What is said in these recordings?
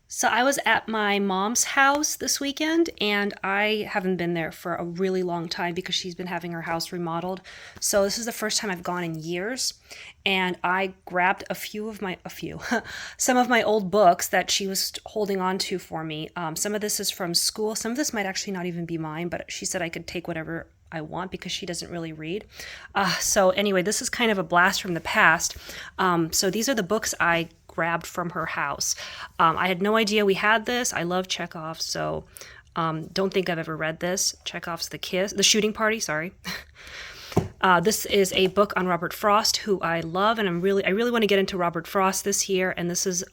So I was at my mom's house this weekend and I haven't been there for a really long time because she's been having her house remodeled. So this is the first time I've gone in years and I grabbed some of my old books that she was holding on to for me. Some of this is from school. Some of this might actually not even be mine, but she said I could take whatever I want because she doesn't really read. So anyway, this is kind of a blast from the past. So these are the books I grabbed from her house. I had no idea we had this. I love Chekhov, so don't think I've ever read this. Chekhov's The Shooting Party. Sorry. This is a book on Robert Frost, who I love, and I really want to get into Robert Frost this year. And this is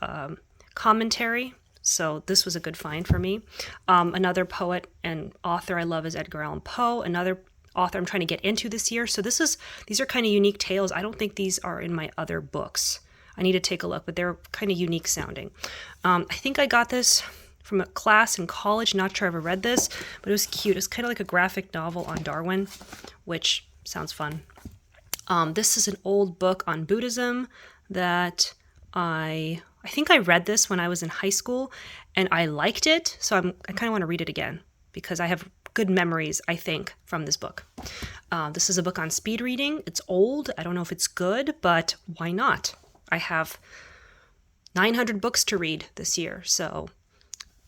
commentary. So this was a good find for me. Another poet and author I love is Edgar Allan Poe. Another author I'm trying to get into this year. So these are kind of unique tales. I don't think these are in my other books. I need to take a look, but they're kind of unique sounding. I think I got this from a class in college. Not sure I ever read this, but it was cute. It's kind of like a graphic novel on Darwin, which sounds fun. This is an old book on Buddhism that I think I read this when I was in high school, and I liked it. So I kind of want to read it again because I have good memories, I think, from this book. This is a book on speed reading. It's old. I don't know if it's good, but why not? I have 900 books to read this year, so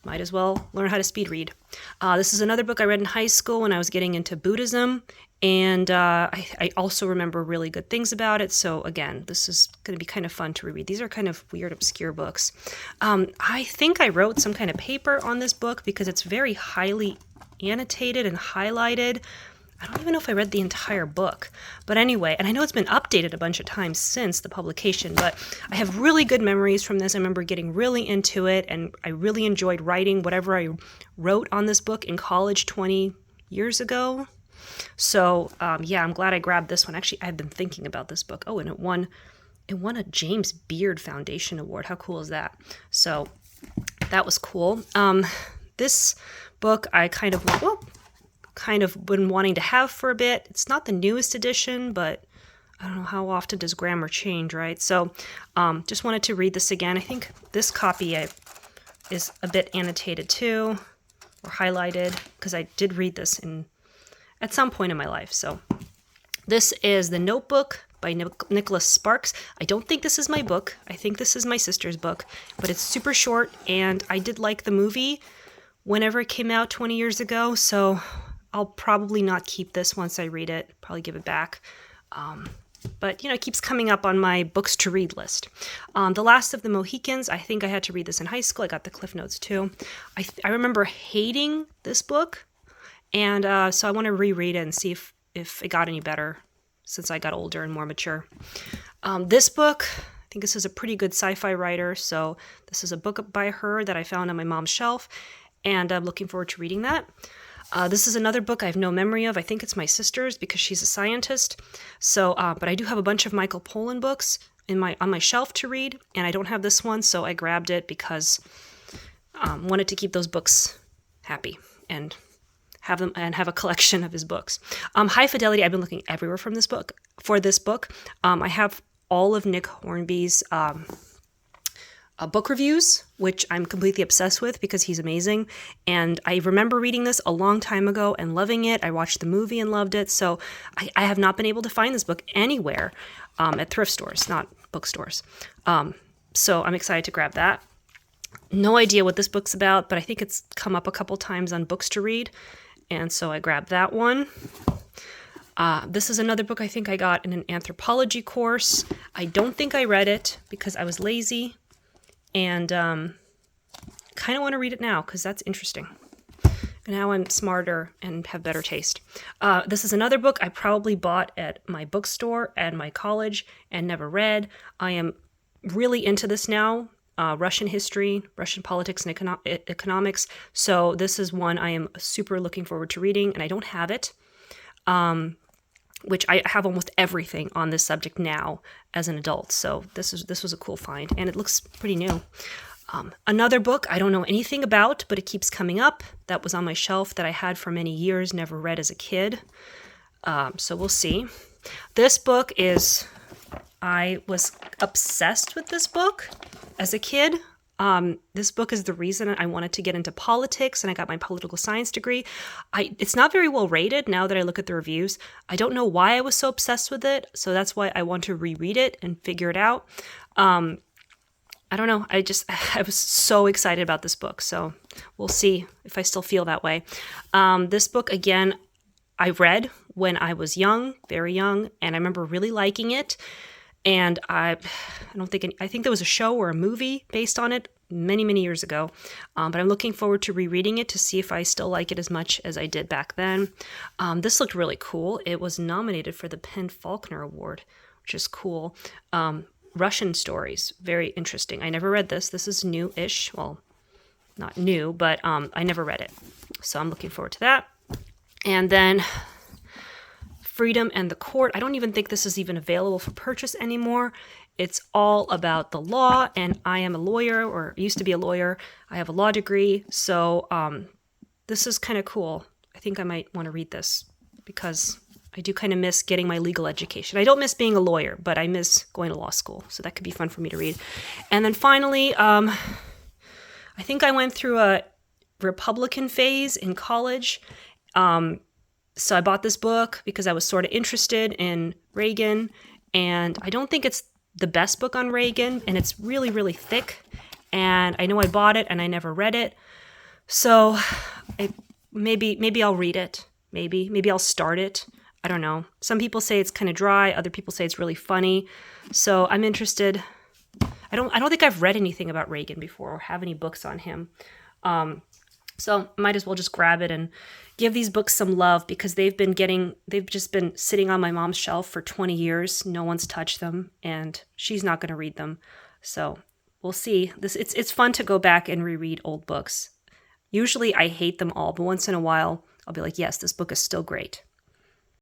might as well learn how to speed read. This is another book I read in high school when I was getting into Buddhism, and I also remember really good things about it. So again, this is going to be kind of fun to reread. These are kind of weird, obscure books. I think I wrote some kind of paper on this book because it's very highly annotated and highlighted. I don't even know if I read the entire book. But anyway, and I know it's been updated a bunch of times since the publication, but I have really good memories from this. I remember getting really into it, and I really enjoyed writing whatever I wrote on this book in college 20 years ago. So, yeah, I'm glad I grabbed this one. Actually, I've been thinking about this book. Oh, and it won a James Beard Foundation Award. How cool is that? So that was cool. This book I kind of been wanting to have for a bit. It's not the newest edition, but I don't know how often does grammar change, right? So just wanted to read this again. I think this copy is a bit annotated too, or highlighted, because I did read this at some point in my life. So this is The Notebook by Nicholas Sparks. I don't think this is my book. I think this is my sister's book, but it's super short, and I did like the movie whenever it came out 20 years ago, so I'll probably not keep this once I read it, probably give it back. But, it keeps coming up on my books to read list. The Last of the Mohicans, I think I had to read this in high school. I got the Cliff Notes too. I remember hating this book, and so I want to reread it and see if it got any better since I got older and more mature. This book, I think this is a pretty good sci-fi writer, so this is a book by her that I found on my mom's shelf, and I'm looking forward to reading that. This is another book I have no memory of. I think it's my sister's because she's a scientist. So, but I do have a bunch of Michael Pollan books on my shelf to read, and I don't have this one, so I grabbed it because wanted to keep those books happy and have a collection of his books. High Fidelity. I've been looking everywhere for this book. I have all of Nick Hornby's book reviews, which I'm completely obsessed with because he's amazing. And I remember reading this a long time ago and loving it. I watched the movie and loved it. So I have not been able to find this book anywhere at thrift stores, not bookstores. So I'm excited to grab that. No idea what this book's about, but I think it's come up a couple times on books to read. And so I grabbed that one. This is another book I think I got in an anthropology course. I don't think I read it because I was lazy. And kind of want to read it now because that's interesting. Now I'm smarter and have better taste. This is another book I probably bought at my bookstore at my college and never read. I am really into this now. Russian history, Russian politics, and economics. So this is one I am super looking forward to reading, and I don't have it. Which I have almost everything on this subject now as an adult. So this was a cool find, and it looks pretty new. Another book I don't know anything about, but it keeps coming up. That was on my shelf that I had for many years, never read as a kid. So we'll see. This book I was obsessed with this book as a kid. This book is the reason I wanted to get into politics, and I got my political science degree. It's not very well rated now that I look at the reviews. I don't know why I was so obsessed with it, so that's why I want to reread it and figure it out. I don't know. I was so excited about this book, so we'll see if I still feel that way. This book, again, I read when I was young, very young, and I remember really liking it. And I think there was a show or a movie based on it many, many years ago. But I'm looking forward to rereading it to see if I still like it as much as I did back then. This looked really cool. It was nominated for the PEN/Faulkner Award, which is cool. Russian stories, very interesting. I never read this. This is new-ish. Well, not new, but I never read it. So I'm looking forward to that. And then Freedom and the Court. I don't even think this is even available for purchase anymore. It's all about the law, and I am a lawyer, or used to be a lawyer. I have a law degree, so this is kind of cool. I think I might want to read this because I do kind of miss getting my legal education. I don't miss being a lawyer, but I miss going to law school, so that could be fun for me to read. And then finally, I think I went through a Republican phase in college. So I bought this book because I was sort of interested in Reagan, and I don't think it's the best book on Reagan, and it's really, really thick, and I know I bought it and I never read it. So maybe I'll read it. Maybe I'll start it. I don't know. Some people say it's kind of dry. Other people say it's really funny. So I'm interested. I don't think I've read anything about Reagan before or have any books on him. So might as well just grab it and give these books some love because they've just been sitting on my mom's shelf for 20 years. No one's touched them, and she's not going to read them. So we'll see. It's fun to go back and reread old books. Usually I hate them all, but once in a while I'll be like, yes, this book is still great.